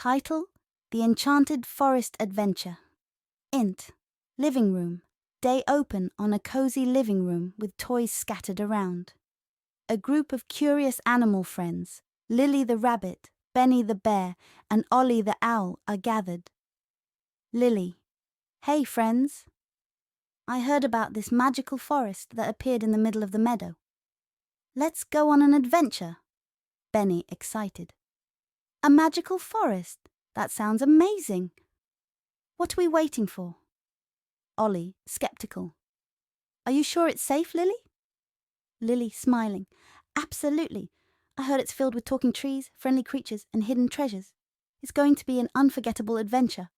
Title: The Enchanted Forest Adventure. Int: Living room. Day open on a cozy living room with toys scattered around. A group of curious animal friends, Lily the rabbit, Benny the bear, and Ollie the owl, are gathered. Lily: Hey friends. I heard about this magical forest that appeared in the middle of the meadow. Let's go on an adventure. Benny, excited. A magical forest? That sounds amazing. What are we waiting for? Ollie, skeptical. Are you sure it's safe, Lily? Lily, smiling. Absolutely. I heard it's filled with talking trees, friendly creatures, and hidden treasures. It's going to be an unforgettable adventure.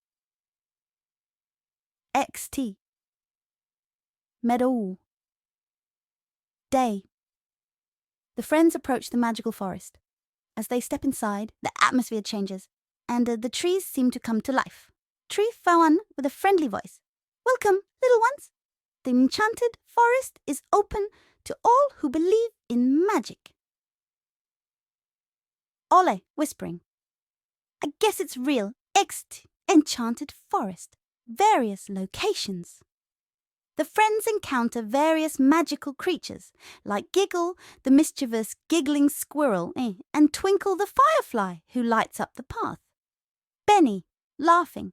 XT. Meadow. Day. The friends approach the magical forest. As they step inside, the atmosphere changes, and the trees seem to come to life. Tree Fawn with a friendly voice. Welcome, little ones. The enchanted forest is open to all who believe in magic. Ole, whispering. I guess it's real. Enchanted forest. Various locations. The friends encounter various magical creatures, like Giggle, the mischievous giggling squirrel, and Twinkle the firefly, who lights up the path. Benny, laughing.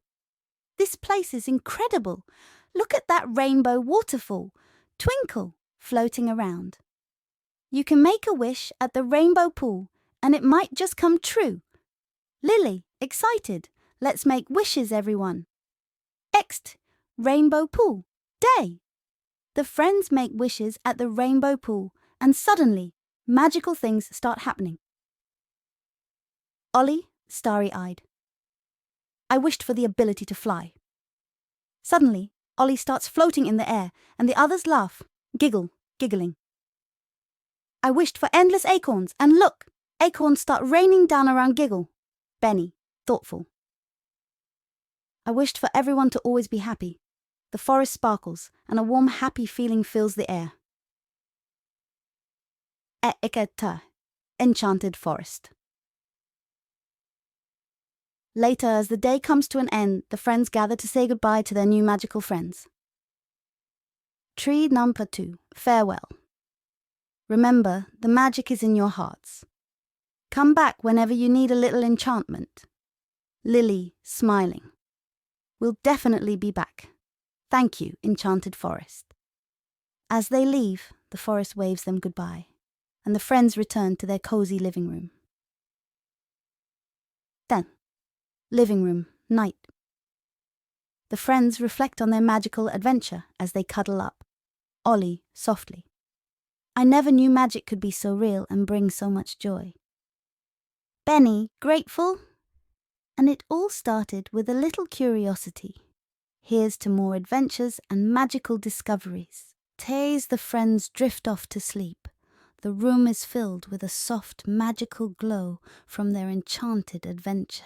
This place is incredible. Look at that rainbow waterfall. Twinkle, floating around. You can make a wish at the rainbow pool, and it might just come true. Lily, excited. Let's make wishes, everyone. Rainbow pool. Day. The friends make wishes at the rainbow pool, and suddenly, magical things start happening. Ollie, starry-eyed. I wished for the ability to fly. Suddenly, Ollie starts floating in the air, and the others laugh, giggling. I wished for endless acorns, and look, acorns start raining down around Giggle. Benny, thoughtful. I wished for everyone to always be happy. The forest sparkles, and a warm, happy feeling fills the air. Enchanted Forest. Later, as the day comes to an end, the friends gather to say goodbye to their new magical friends. Tree number 2, farewell. Remember, the magic is in your hearts. Come back whenever you need a little enchantment. Lily, smiling. We'll definitely be back. Thank you, Enchanted Forest. As they leave, the forest waves them goodbye, and the friends return to their cozy living room. Then, living room, night. The friends reflect on their magical adventure as they cuddle up. Ollie, softly. I never knew magic could be so real and bring so much joy. Benny, grateful. And it all started with a little curiosity. Here's to more adventures and magical discoveries. As the friends drift off to sleep, the room is filled with a soft, magical glow from their enchanted adventure.